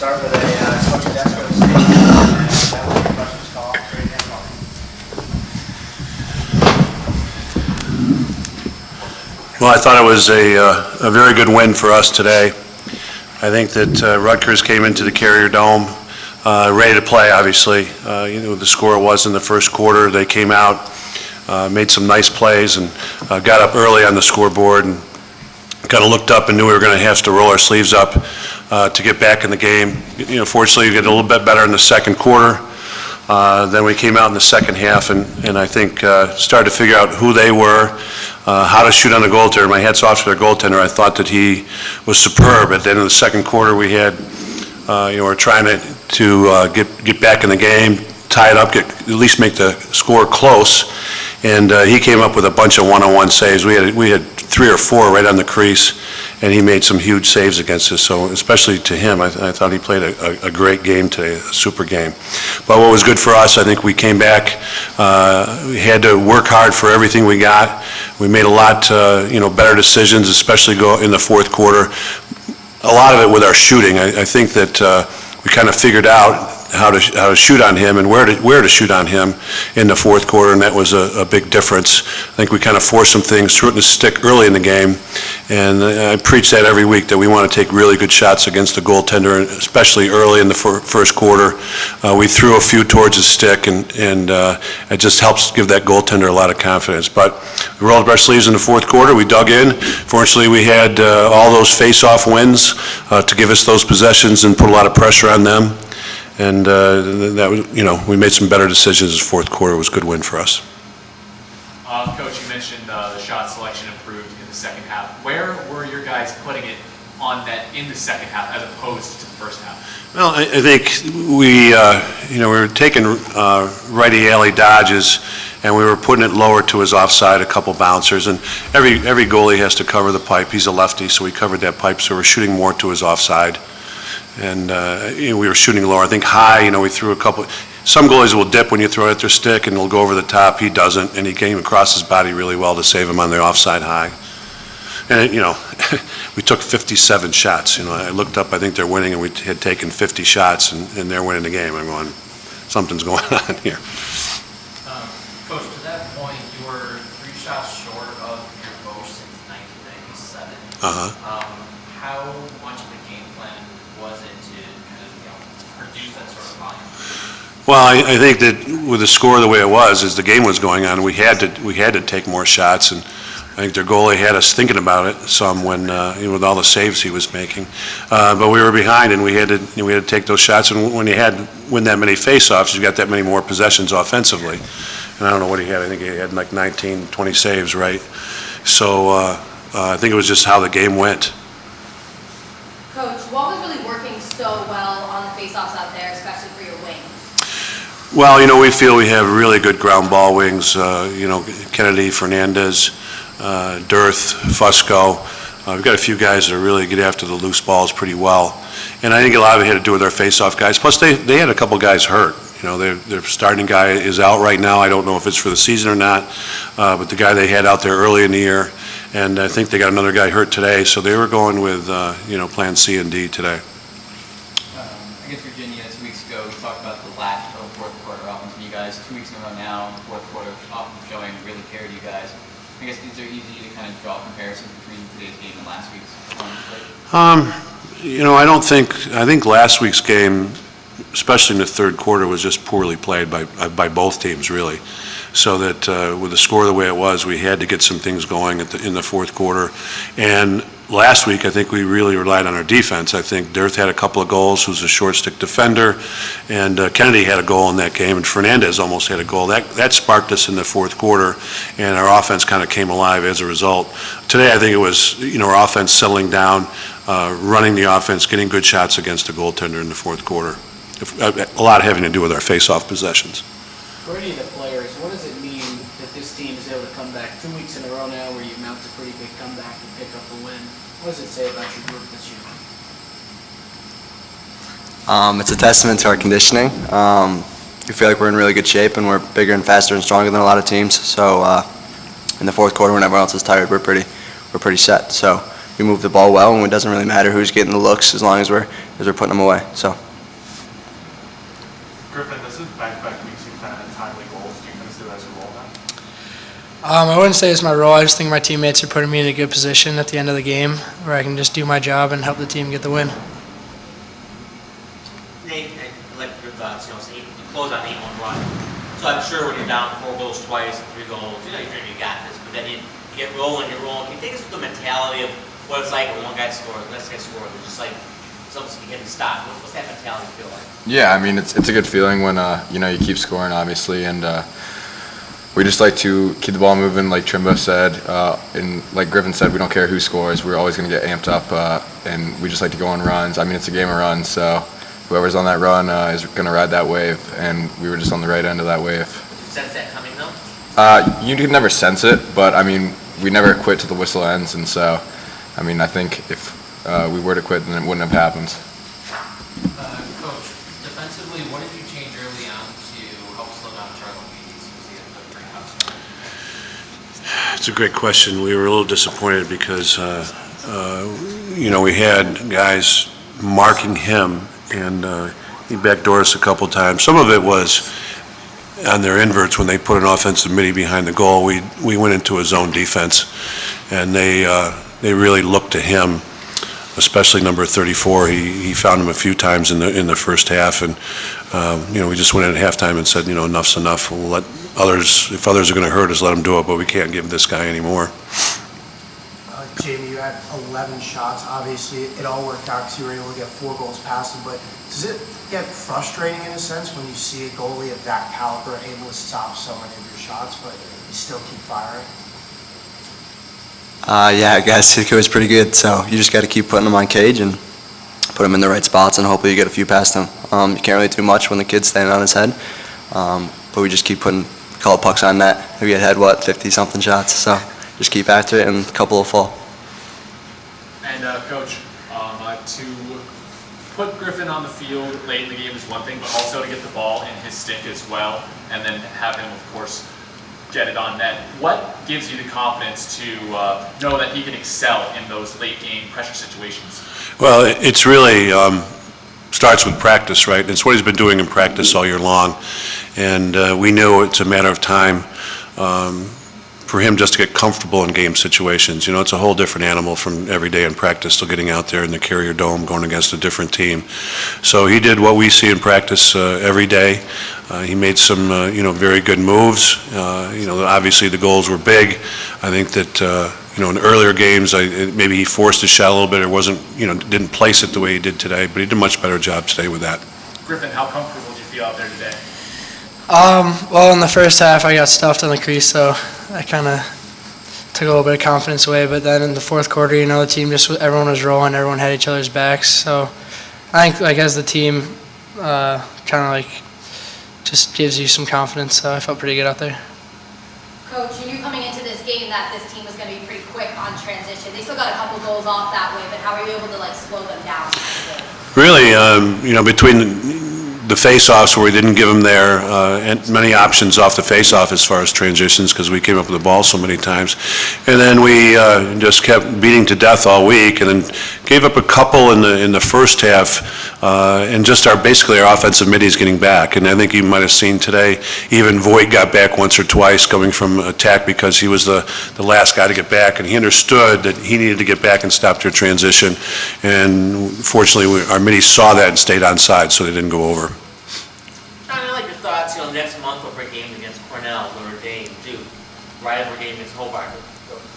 start with a Coach Desco statement, and that will be questions called. Well, I thought it was a very good win for us today. I think that Rutgers came into the Carrier Dome ready to play, obviously. The score was in the first quarter. They came out, made some nice plays, and got up early on the scoreboard and kind of looked up and knew we were going to have to roll our sleeves up to get back in the game. Fortunately, we got a little bit better in the second quarter. Then we came out in the second half and I think started to figure out who they were, how to shoot on the goaltender. My hat's off to their goaltender. I thought that he was superb. At the end of the second quarter, we had, we're trying to get back in the game, tie it up, at least make the score close. And he came up with a bunch of one-on-one saves. We had 3 or 4 right on the crease, and he made some huge saves against us. So especially to him, I thought he played a great game today, a super game. But what was good for us, I think we came back. We had to work hard for everything we got. We made a lot, better decisions, especially in the fourth quarter. A lot of it with our shooting. I think that we kind of figured out how to shoot on him and where to shoot on him in the fourth quarter, and that was a big difference. I think we kind of forced some things, threw it in the stick early in the game, and I preach that every week, that we want to take really good shots against the goaltender, especially early in the first quarter. We threw a few towards his stick, and it just helps give that goaltender a lot of confidence. But we rolled up our sleeves in the fourth quarter. We dug in. Fortunately, we had all those face-off wins to give us those possessions and put a lot of pressure on them. And that was, we made some better decisions in the fourth quarter. It was a good win for us. Coach, you mentioned the shot selection improved in the second half. Where were your guys putting it on net in the second half as opposed to the first half? Well, I think we were taking righty alley dodges, and we were putting it lower to his offside, a couple bouncers. And every goalie has to cover the pipe. He's a lefty, so we covered that pipe. So we're shooting more to his offside. And we were shooting lower. I think high, we threw a couple. Some goalies will dip when you throw it at their stick and they'll go over the top. He doesn't, and he came across his body really well to save him on the offside high. And, we took 57 shots. I looked up, I think they're winning, and we had taken 50 shots, and they're winning the game. I'm going, something's going on here. Coach, to that point, you were 3 shots short of your most since 1997. How much of a game plan was it to kind of, produce that sort of volume? Well, I think that with the score the way it was, as the game was going on, we had to take more shots, and I think their goalie had us thinking about it some when with all the saves he was making. But we were behind, and we had to take those shots. And when you win that many faceoffs, you got that many more possessions offensively. And I don't know what he had. I think he had like 19, 20 saves, right? So I think it was just how the game went. Coach, what was really working so well on the faceoffs out there, especially for your wings? Well, we feel we have really good ground ball wings. Kennedy, Fernandez, Dearth, Fusco. We've got a few guys that really get after the loose balls pretty well. And I think a lot of it had to do with our face-off guys. Plus, they had a couple guys hurt. Their starting guy is out right now. I don't know if it's for the season or not, but the guy they had out there early in the year, and I think they got another guy hurt today, so they were going with, plan C and D today. Against Virginia 2 weeks ago, we talked about the lack of fourth quarter offense from you guys. 2 weeks in a row now, the fourth quarter offense showing really carried you guys. I guess, is it easy to kind of draw a comparison between today's game and last week's performance? I think last week's game, especially in the third quarter, was just poorly played by both teams, really. So that with the score the way it was, we had to get some things going in the fourth quarter. And last week, I think we really relied on our defense. I think Dearth had a couple of goals, who's a short stick defender, and Kennedy had a goal in that game, and Fernandez almost had a goal. That sparked us in the fourth quarter, and our offense kind of came alive as a result. Today, I think it was our offense settling down, running the offense, getting good shots against the goaltender in the fourth quarter. A lot having to do with our face-off possessions. For any of the players, what does it mean that this team is able to come back 2 weeks in a row now where you mount a pretty big comeback and pick up a win? What does it say about your group this year? It's a testament to our conditioning. We feel like we're in really good shape, and we're bigger and faster and stronger than a lot of teams. So in the fourth quarter, when everyone else is tired, we're pretty set. So we move the ball well, and it doesn't really matter who's getting the looks as long as we're putting them away. So. Griffin, this is back-to-back weeks you've kind of had timely goals. Do you consider that as a role now? I wouldn't say it's my role. I just think my teammates are putting me in a good position at the end of the game where I can just do my job and help the team get the win. Nate, I'd like your thoughts. You close on 8-1 run. So I'm sure when you're down 4 goals twice and 3 goals, you got this. But then you get rolling, you're rolling. Can you take us through the mentality of what it's like when one guy scores, the next guy scores? It's just like something's getting stopped. What's that mentality feel like? Yeah, I mean, it's a good feeling when, you keep scoring, obviously, and we just like to keep the ball moving, like Trimbo said, and like Griffin said, we don't care who scores. We're always going to get amped up, and we just like to go on runs. I mean, it's a game of runs, so whoever's on that run is going to ride that wave, and we were just on the right end of that wave. Did you sense that coming, though? You can never sense it, but, I mean, we never quit till the whistle ends, and so, I mean, I think if we were to quit, then it wouldn't have happened. Coach, defensively, what did you change early on to help slow down Charlie Beatties as he had the pretty hot start? It's a great question. We were a little disappointed because, we had guys marking him, and he backdoored us a couple times. Some of it was on their inverts when they put an offensive midi behind the goal. We went into a zone defense, and they really looked to him, especially number 34. He found him a few times in the first half, and we just went in at halftime and said, enough's enough. We'll let others, if others are going to hurt us, let them do it, but we can't give this guy any more. Jamie, you had 11 shots. Obviously, it all worked out because you were able to get 4 goals past him, but does it get frustrating in a sense when you see a goalie of that caliber able to stop so many of your shots, but you still keep firing? Yeah, I guess it was pretty good. So you just got to keep putting them on cage and put them in the right spots, and hopefully you get a few past them. You can't really do much when the kid's standing on his head, but we just keep putting called pucks on net. We had 50-something shots, so just keep after it, and a couple will fall. And Coach, to put Griffin on the field late in the game is one thing, but also to get the ball in his stick as well, and then have him, of course, get it on net. What gives you the confidence to know that he can excel in those late game pressure situations? Well, it's really starts with practice, right? It's what he's been doing in practice all year long, and we knew it's a matter of time for him just to get comfortable in game situations. It's a whole different animal from every day in practice to getting out there in the Carrier Dome going against a different team. So he did what we see in practice every day. He made some, very good moves. Obviously the goals were big. I think that, in earlier games, maybe he forced his shot a little bit or wasn't, didn't place it the way he did today, but he did a much better job today with that. Griffin, how comfortable did you feel out there today? Well, in the first half, I got stuffed on the crease, so I kind of took a little bit of confidence away. But then in the fourth quarter, the team everyone was rolling, everyone had each other's backs. So I think, as the team, just gives you some confidence. So I felt pretty good out there. Coach, you knew coming into this game that this team was going to be pretty quick on transition. They still got a couple goals off that way, but how were you able to slow them down? Really, between the face-offs where we didn't give them many options off the face-off as far as transitions because we came up with the ball so many times. And then we just kept beating to death all week and then gave up a couple in the first half and just basically our offensive middies getting back. And I think you might have seen today, even Voigt got back once or twice coming from attack because he was the last guy to get back, and he understood that he needed to get back and stop their transition. And fortunately, our middies saw that and stayed on side, so they didn't go over. I'd like your thoughts. Next month we'll break games against Cornell, Notre Dame, Duke, rivalry game against Hobart.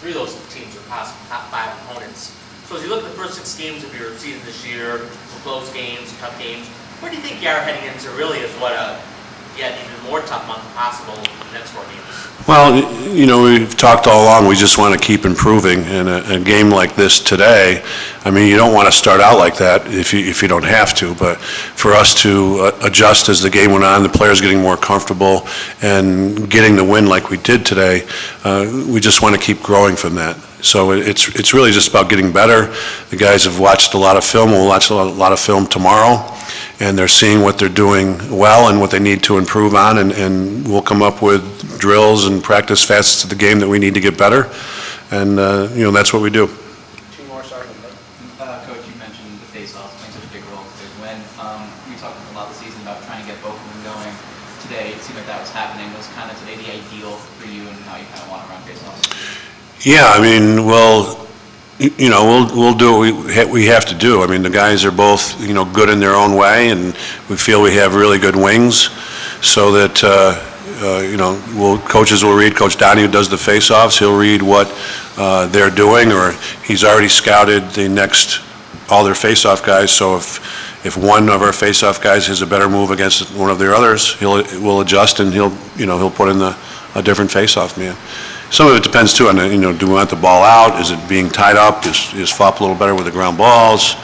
3 of those teams are possible top 5 opponents. So as you look at the first 6 games of your season this year, close games, tough games, where do you think you are heading into really is what yet even more tough month possible in the next 4 games? Well, we've talked all along, we just want to keep improving. And a game like this today, you don't want to start out like that if you don't have to. But for us to adjust as the game went on, the players getting more comfortable and getting the win like we did today, we just want to keep growing from that. So it's really just about getting better. The guys have watched a lot of film. We'll watch a lot of film tomorrow, and they're seeing what they're doing well and what they need to improve on, and we'll come up with drills and practice facets of the game that we need to get better, and that's what we do. 2 more, sorry. we talked a lot this season about trying to get both of them going. Today, it seemed like that was happening. Was kind of today the ideal for you and how you kind of want to run faceoffs? Yeah, I mean, we'll do what we have to do. I mean, the guys are both, good in their own way, and we feel we have really good wings, so that, coaches will read, Coach Donnie, who does the face-offs, he'll read what they're doing, or he's already scouted all their face-off guys, so if one of our face-off guys has a better move against one of their others, we'll adjust, and he'll put in a different face-off man. Some of it depends too on, do we want the ball out? Is it being tied up? Is Fop a little better with the ground balls?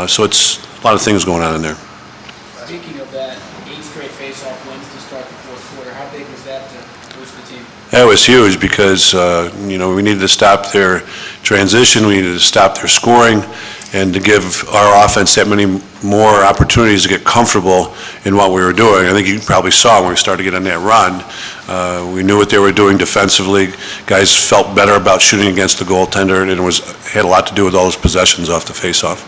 So it's a lot of things going on in there. Speaking of that, 8 straight face-off wins to start the fourth quarter. How big was that to boost the team? That was huge because, we needed to stop their transition, we needed to stop their scoring, and to give our offense that many more opportunities to get comfortable in what we were doing. I think you probably saw when we started to get on that run, we knew what they were doing defensively. Guys felt better about shooting against the goaltender, and it had a lot to do with all those possessions off the face-off.